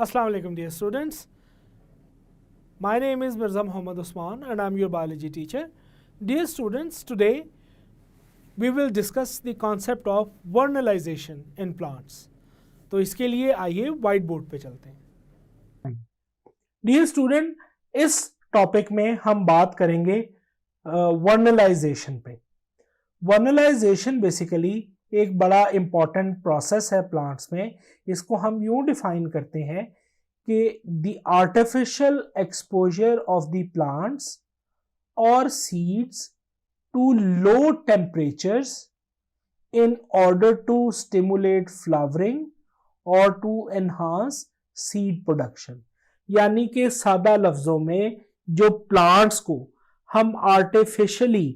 Assalamu alaikum dear students. My name is Mirza Muhammad Usman and I am your biology teacher. Dear students, today we will discuss the concept of vernalization in plants. तो इसके लिए आइए white board पे चलते हैं. Dear student, इस topic में हम बात करेंगे वर्नलाइजेशन पे. वर्नलाइजेशन बेसिकली एक बड़ा इंपॉर्टेंट प्रोसेस है प्लांट्स में. इसको हम यूं डिफाइन करते हैं कि the artificial exposure of the plants और seeds to low temperatures in order to stimulate flowering or to enhance seed production. यानी कि सादा लफ्जों में जो प्लांट्स को हम आर्टिफिशियली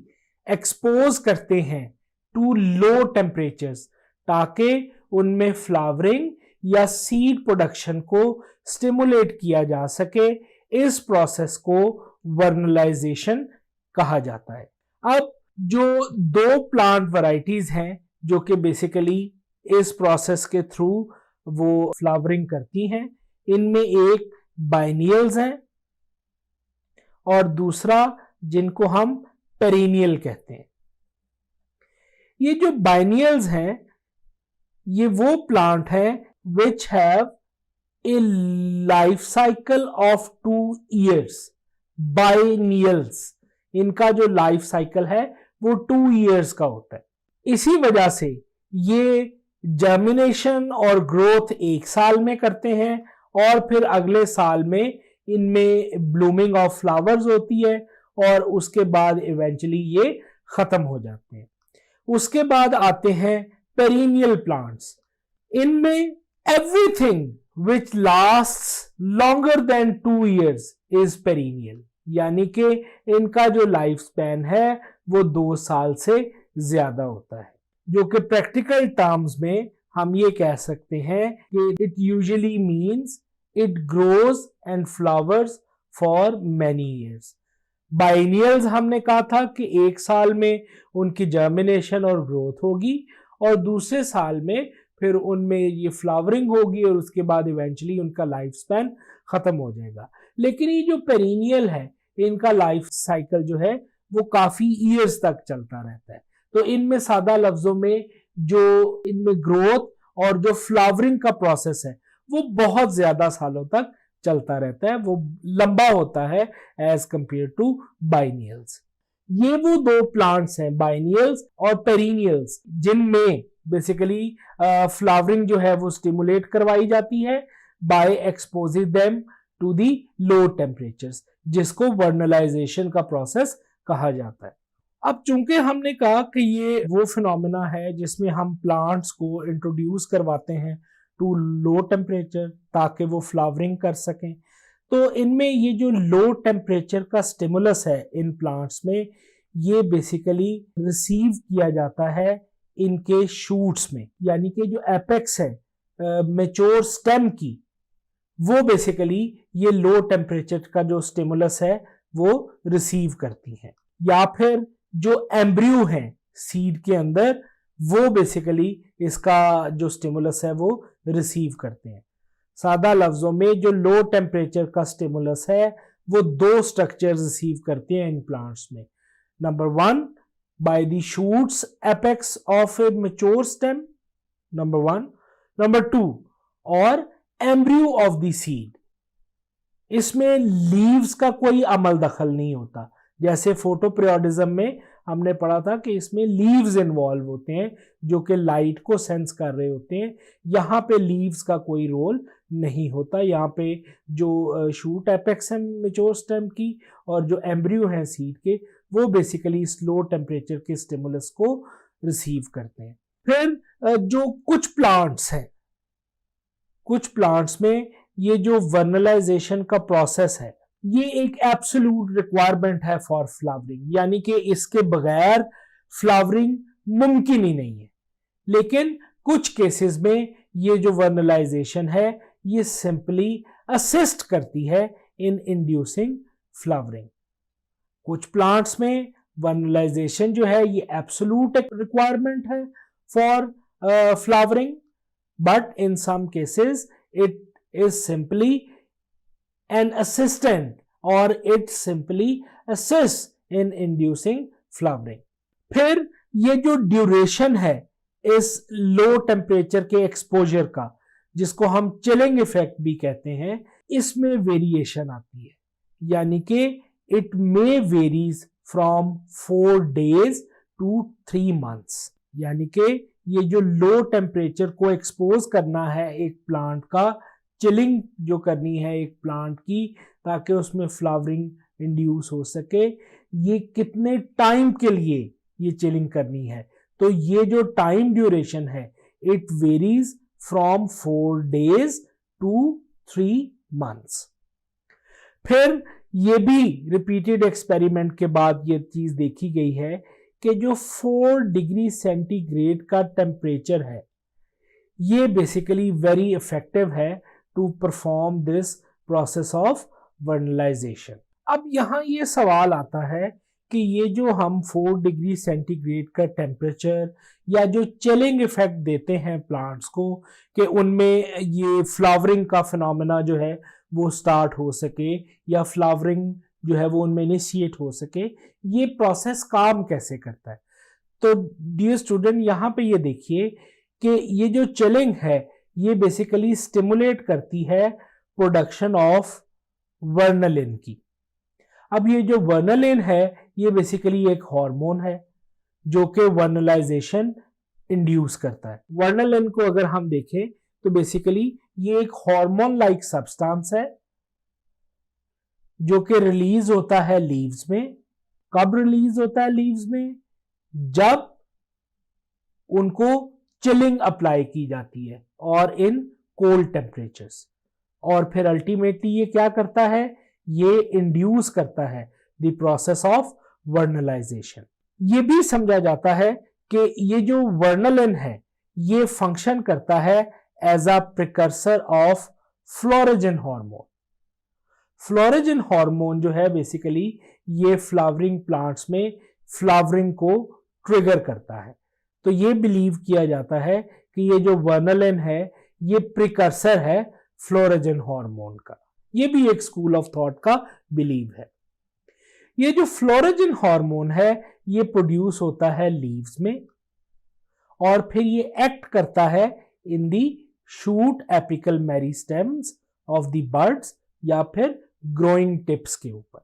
एक्सपोज करते हैं टू लो टेम्परेचर्स ताकि उनमें फ्लावरिंग या सीड प्रोडक्शन को स्टिमुलेट किया जा सके, इस प्रोसेस को वर्नलाइजेशन कहा जाता है. अब जो दो प्लांट वैरायटीज हैं जो कि बेसिकली इस प्रोसेस के थ्रू वो फ्लावरिंग करती हैं, इनमें एक बाइनियल्स हैं और दूसरा जिनको हम पेरिनियल कहते हैं. ये जो बाइनियल्स हैं ये वो प्लांट है which have a life cycle of 2 years. Biennials, इनका जो लाइफ साइकिल है वो 2 years का होता है. इसी वजह से ये जर्मिनेशन और ग्रोथ एक साल में करते हैं और फिर अगले साल में इनमें ब्लूमिंग ऑफ फ्लावर्स होती है और उसके बाद इवेंचुअली ये खत्म हो जाते हैं. उसके बाद आते हैं पेरिनियल प्लांट्स. इनमें everything which lasts longer than 2 years is perennial, यानी कि इनका जो लाइफ स्पैन है वो 2 साल से ज्यादा होता है, जो कि प्रैक्टिकल टर्म्स में हम ये कह सकते हैं कि it usually means it grows and flowers for many years. Biennials हमने कहा था कि एक साल में उनकी जर्मिनेशन और ग्रोथ होगी और दूसरे साल में फिर उनमें ये फ्लावरिंग होगी और उसके बाद इवेंचुअली उनका लाइफ स्पैन खत्म हो जाएगा. लेकिन ये जो पेरिनियल है इनका लाइफ साइकिल जो है वो काफी ईयर्स तक चलता रहता है. तो इनमें सादा लफ्जों में जो इनमें ग्रोथ और जो फ्लावरिंग का प्रोसेस है वो बहुत ज्यादा सालों तक चलता रहता है, वो लंबा होता है एज कंपेयर टू बाइनियल्स. ये वो दो प्लांट्स हैं बाइनियल्स और पेरिनियल्स जिनमें बेसिकली फ्लावरिंग जो है वो स्टिमुलेट करवाई जाती है by exposing them to the low temperatures, जिसको वर्नलाइजेशन का प्रोसेस कहा जाता है. अब चूंकि हमने कहा कि ये वो फिनोमेना है जिसमें हम प्लांट्स को इंट्रोड्यूस करवाते हैं टू लो टेम्परेचर ताकि वो फ्लावरिंग कर सकें, तो इनमें ये जो लो टेम्परेचर का स्टिमुलस है इन प्लांट्स में ये बेसिकली रिसीव किया जाता है इनके शूट्स में, यानी कि जो एपेक्स है मैच्योर स्टेम की, वो बेसिकली ये लो टेम्परेचर का जो स्टिमुलस है वो रिसीव करती हैं. या फिर जो एम्ब्रियो है सीड के अंदर वो बेसिकली इसका जो स्टिमुलस है वो रिसीव करते हैं. सादा लफ्जों में जो लो टेम्परेचर का स्टिमुलस है वो 2 स्ट्रक्चर्स रिसीव करते हैं इन प्लांट्स में. Number 1 by the shoots apex of A mature stem, number 1. Number 2 और एम्ब्रियो ऑफ द सीड. इसमें लीव्स का कोई अमल दखल नहीं होता. जैसे फोटोपीरियोडिज्म में हमने पढ़ा था कि इसमें लीव्स इन्वॉल्व होते हैं जो कि लाइट को सेंस कर रहे होते हैं. यहाँ पे लीव्स का कोई रोल नहीं होता. यहाँ पे जो शूट एपेक्स है मैच्योर स्टेम की और जो एम्ब्रियो है सीड के वो बेसिकली स्लो टेम्परेचर के स्टिमुलस को रिसीव करते हैं. फिर जो कुछ प्लांट्स हैं, कुछ प्लांट्स में ये जो वर्नलाइजेशन का प्रोसेस है ये एक एब्सोल्यूट रिक्वायरमेंट है फॉर फ्लावरिंग, यानी कि इसके बगैर फ्लावरिंग मुमकिन ही नहीं है. लेकिन कुछ केसेस में ये जो वर्नलाइजेशन है ये सिंपली असिस्ट करती है इन इंड्यूसिंग फ्लावरिंग. कुछ प्लांट्स में वर्नलाइजेशन जो है ये एब्सोल्यूट रिक्वायरमेंट है for flowering, but in some cases it is simply an assistant or it simply assists in inducing flowering. फिर ये जो ड्यूरेशन है इस लो टेम्परेचर के एक्सपोजर का, जिसको हम चिलिंग इफेक्ट भी कहते हैं, इसमें वेरिएशन आती है, यानी कि it may varies from 4 days to 3 months। यानी कि ये जो लो टेम्परेचर को एक्सपोज करना है एक प्लांट का, चिलिंग जो करनी है एक प्लांट की ताकि उसमें फ्लावरिंग इंड्यूस हो सके, ये कितने टाइम के लिए ये चिलिंग करनी है। तो ये जो टाइम ड्यूरेशन है it varies from 4 days to 3 months। फिर ये भी रिपीटेड एक्सपेरिमेंट के बाद ये चीज देखी गई है कि जो 4 डिग्री सेंटीग्रेड का टेम्परेचर है ये बेसिकली वेरी इफेक्टिव है to perform this process of vernalisation. अब यहाँ ये सवाल आता है कि ये जो हम 4 डिग्री सेंटीग्रेड का टेम्परेचर या जो चिलिंग इफेक्ट देते हैं प्लांट्स को कि उनमें ये फ्लावरिंग का फिनोमेना जो है वो स्टार्ट हो सके या फ्लावरिंग जो है वो उनमें इनिशिएट हो सके, ये प्रोसेस काम कैसे करता है। तो डियर स्टूडेंट यहाँ पे ये देखिए कि ये जो चिलिंग है ये बेसिकली स्टिमुलेट करती है प्रोडक्शन ऑफ वर्नलिन की। अब ये जो वर्नलिन है ये बेसिकली एक हार्मोन है जो कि वर्नलाइजेशन इंड्यूस करता है। वर्नलिन को अगर हम देखें तो बेसिकली ये एक हार्मोन लाइक सब्सटेंस है जो कि रिलीज होता है लीव्स में। कब रिलीज होता है लीव्स में? जब उनको चिलिंग अप्लाई की जाती है और इन कोल्ड टेम्परेचर्स, और फिर अल्टीमेटली ये क्या करता है, ये इंड्यूस करता है द प्रोसेस ऑफ वर्नलाइजेशन। ये भी समझा जाता है कि ये जो वर्नलिन है ये फंक्शन करता है as a precursor of florigen hormone. Florigen hormone जो है बेसिकली ये फ्लावरिंग प्लांट्स में फ्लावरिंग को ट्रिगर करता है। तो ये बिलीव किया जाता है कि ये जो वर्नलिन है ये प्रिकर्सर है फ्लोरोजन हार्मोन का। ये भी एक स्कूल ऑफ थॉट का बिलीव है। ये जो फ्लोरोजन हार्मोन है ये प्रोड्यूस होता है लीव्स में और फिर ये एक्ट करता है in the shoot apical meristems of the buds या फिर ग्रोइंग टिप्स के ऊपर।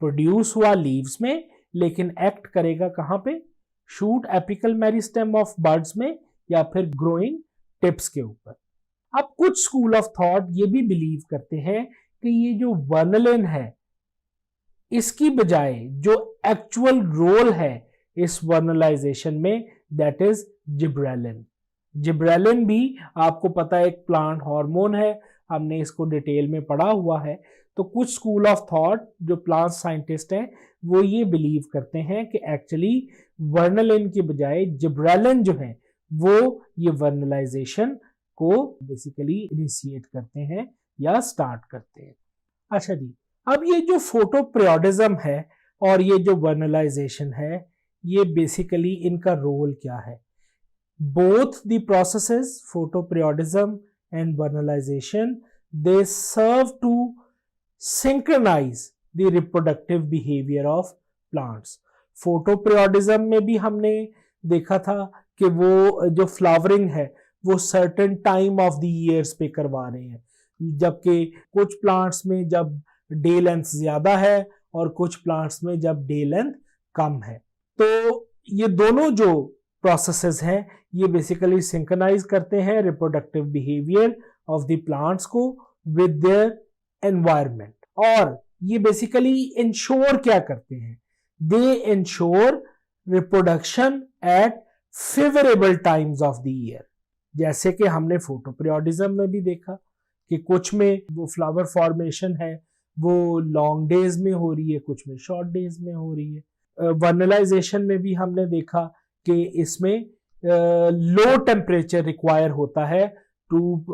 प्रोड्यूस हुआ लीव्स में लेकिन एक्ट करेगा कहां पे? Shoot apical meristem of birds में या फिर ग्रोइंग टिप्स के ऊपर। अब कुछ स्कूल ऑफ थॉट ये भी बिलीव करते हैं कि ये जो वर्नलिन है इसकी बजाय जो एक्चुअल रोल है इस वर्नलाइजेशन में दैट इज जिब्रेलिन। जिब्रेलिन भी आपको पता है एक प्लांट हार्मोन है, हमने इसको डिटेल में पढ़ा हुआ है। तो कुछ स्कूल ऑफ थॉट जो प्लांट साइंटिस्ट हैं वो ये बिलीव करते हैं कि एक्चुअली वर्नलिन के बजाय जिब्रेलिन जो है वो ये वर्नलाइजेशन को बेसिकली इनिशिएट करते हैं या स्टार्ट करते हैं। अच्छा जी, अब ये जो फोटोपीरियोडिज्म है और ये जो वर्नलाइजेशन है ये बेसिकली इनका रोल क्या है? Both the processes, photoperiodism and vernalization, they serve to synchronize the reproductive behavior of plants. Photoperiodism में भी हमने देखा था कि वो जो फ्लावरिंग है वो certain time of the years पे करवा रहे हैं, जबकि कुछ प्लांट्स में जब डे लेंथ ज्यादा है और कुछ प्लांट्स में जब डे लेंथ कम है। तो ये दोनों जो प्रोसेसेस हैं ये बेसिकली सिंक्रोनाइज करते हैं reproductive behaviour of the plants को विद देयर एनवायरनमेंट, और ये बेसिकली इंश्योर क्या करते हैं? They ensure reproduction at favourable times of the year. जैसे कि हमने फोटोपीरियोडिज्म में भी देखा कि कुछ में वो फ्लावर फॉर्मेशन है वो लॉन्ग डेज में हो रही है, कुछ में शॉर्ट डेज में हो रही है। वर्नलाइजेशन में भी हमने देखा कि इसमें लो टेम्परेचर रिक्वायर होता है to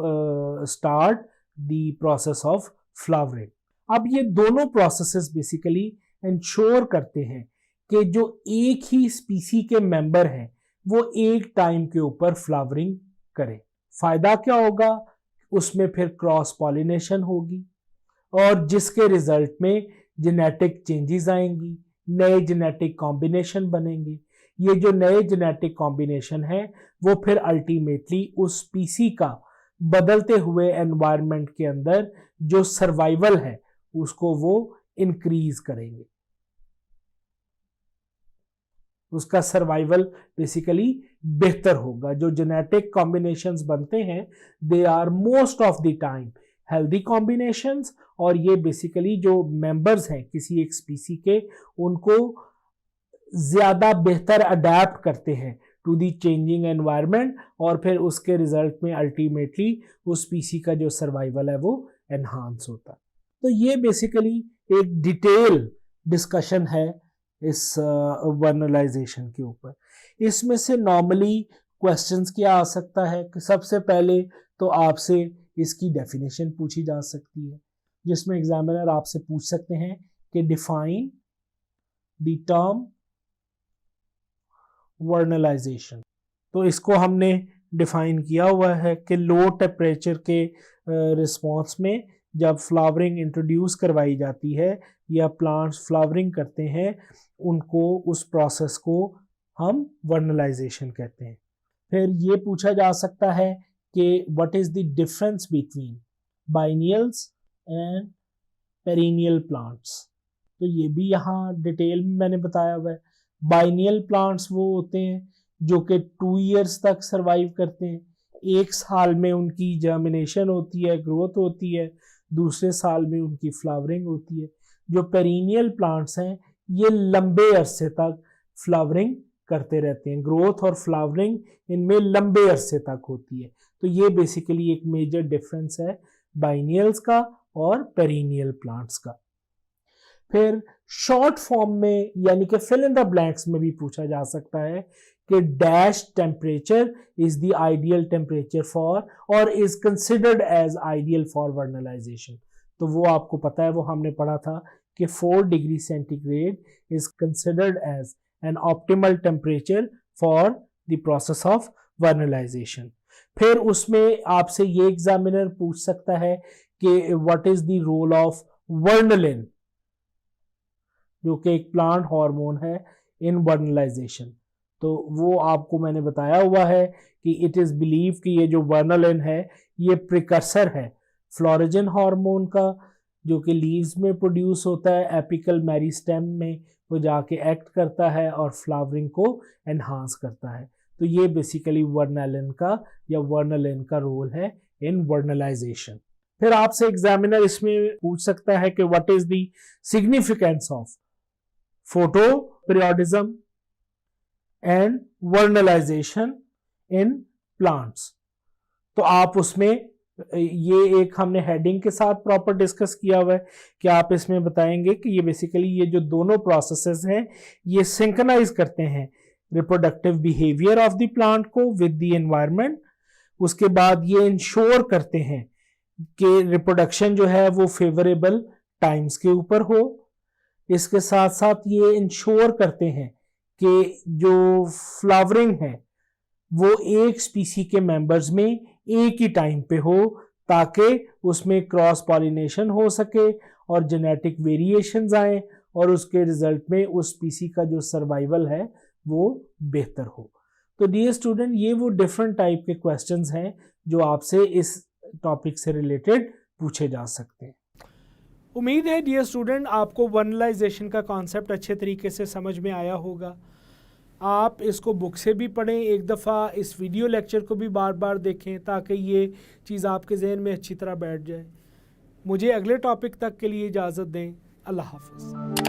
start the process of flowering. अब ये दोनों प्रोसेसेस बेसिकली इंश्योर करते हैं कि जो एक ही स्पीसी के मेंबर हैं वो एक टाइम के ऊपर फ्लावरिंग करें। फायदा क्या होगा? उसमें फिर क्रॉस पॉलिनेशन होगी और जिसके रिजल्ट में जेनेटिक चेंजेस आएंगी, नए जेनेटिक कॉम्बिनेशन बनेंगे। ये जो नए जेनेटिक कॉम्बिनेशन है वो फिर अल्टीमेटली उस स्पीसी का बदलते हुए एनवायरनमेंट के अंदर जो सर्वाइवल है उसको वो इंक्रीज करेंगे, उसका सर्वाइवल बेसिकली बेहतर होगा। जो जेनेटिक कॉम्बिनेशंस बनते हैं they are most of the time healthy combinations, और ये बेसिकली जो मेंबर्स हैं किसी एक स्पीसी के उनको ज्यादा बेहतर अडेप्ट करते हैं टू दी चेंजिंग एनवायरनमेंट, और फिर उसके रिजल्ट में अल्टीमेटली उस स्पीसी का जो सर्वाइवल है वो एनहांस होता है। तो ये बेसिकली एक डिटेल डिस्कशन है इस वर्नलाइजेशन के ऊपर। इसमें से नॉर्मली क्वेश्चंस क्या आ सकता है कि सबसे पहले तो आपसे इसकी डेफिनेशन पूछी जा सकती है, जिसमें एग्जामिनर आपसे पूछ सकते हैं कि डिफाइन द टर्म वर्नलाइजेशन। तो इसको हमने डिफाइन किया हुआ है कि लो टेम्परेचर के रिस्पॉन्स में जब फ्लावरिंग इंट्रोड्यूस करवाई जाती है या प्लांट्स फ्लावरिंग करते हैं उनको, उस प्रोसेस को हम वर्नलाइजेशन कहते हैं। फिर ये पूछा जा सकता है कि what is the difference between biennials and perennial plants. तो ये भी यहाँ डिटेल में मैंने बताया हुआ है। बाइनियल प्लांट्स वो होते हैं जो कि 2 इयर्स तक सरवाइव करते हैं, 1 साल में उनकी जर्मिनेशन होती है, ग्रोथ होती है, दूसरे साल में उनकी फ्लावरिंग होती है। जो पेरिनियल प्लांट्स हैं ये लंबे अरसे तक फ्लावरिंग करते रहते हैं, ग्रोथ और फ्लावरिंग इनमें लंबे अरसे तक होती है। तो ये बेसिकली एक मेजर डिफरेंस है बाइनियल्स का और पेरिनियल प्लांट्स का। फिर शॉर्ट फॉर्म में यानी कि फिल इन द ब्लैंक्स में भी पूछा जा सकता है कि dash temperature is the ideal temperature for और is considered as ideal for vernalization. तो वो आपको पता है, वो हमने पढ़ा था कि 4 degree centigrade is considered as an optimal temperature for the process of vernalization. फिर उसमें आपसे ये एग्जामिनर पूछ सकता है कि what is the role of vernalin, जो कि एक प्लांट हार्मोन है, इन वर्नलाइजेशन। तो वो आपको मैंने बताया हुआ है कि इट इज बिलीव कि ये जो वर्नलिन है ये प्रिकर्सर है फ्लोरोजन हार्मोन का, जो कि लीव्स में प्रोड्यूस होता है, एपिकल मेरिस्टेम में वो जाके एक्ट करता है और फ्लावरिंग को एनहांस करता है। तो ये बेसिकली वर्नलिन का या वर्नलिन का रोल है इन वर्नलाइजेशन। फिर आपसे एग्जामिनर इसमें पूछ सकता है कि what is the significance of photo periodism and vernalization in plants. तो आप उसमें ये एक हमने हेडिंग के साथ प्रॉपर डिस्कस किया हुआ है कि आप इसमें बताएंगे कि ये बेसिकली ये जो दोनों प्रोसेसेस हैं ये सिंक्रोनाइज करते हैं reproductive behaviour of the plant को विद द एनवायरनमेंट। उसके बाद ये इंश्योर करते हैं कि रिप्रोडक्शन जो है वो फेवरेबल टाइम्स के ऊपर हो। इसके साथ साथ ये इंश्योर करते हैं कि जो फ्लावरिंग है वो एक स्पीसी के मेंबर्स में एक ही टाइम पे हो, ताकि उसमें क्रॉस पॉलिनेशन हो सके और जेनेटिक वेरिएशंस आए और उसके रिजल्ट में उस स्पीसी का जो सर्वाइवल है वो बेहतर हो। तो डियर स्टूडेंट, ये वो डिफरेंट टाइप के क्वेश्चंस हैं जो आपसे इस टॉपिक से रिलेटेड पूछे जा सकते हैं। उम्मीद है डियर स्टूडेंट आपको वर्नलाइजेशन का कॉन्सेप्ट अच्छे तरीके से समझ में आया होगा। आप इसको बुक से भी पढ़ें, एक दफ़ा इस वीडियो लेक्चर को भी बार बार देखें ताकि ये चीज़ आपके जहन में अच्छी तरह बैठ जाए। मुझे अगले टॉपिक तक के लिए इजाज़त दें। अल्लाह हाफ़िज़।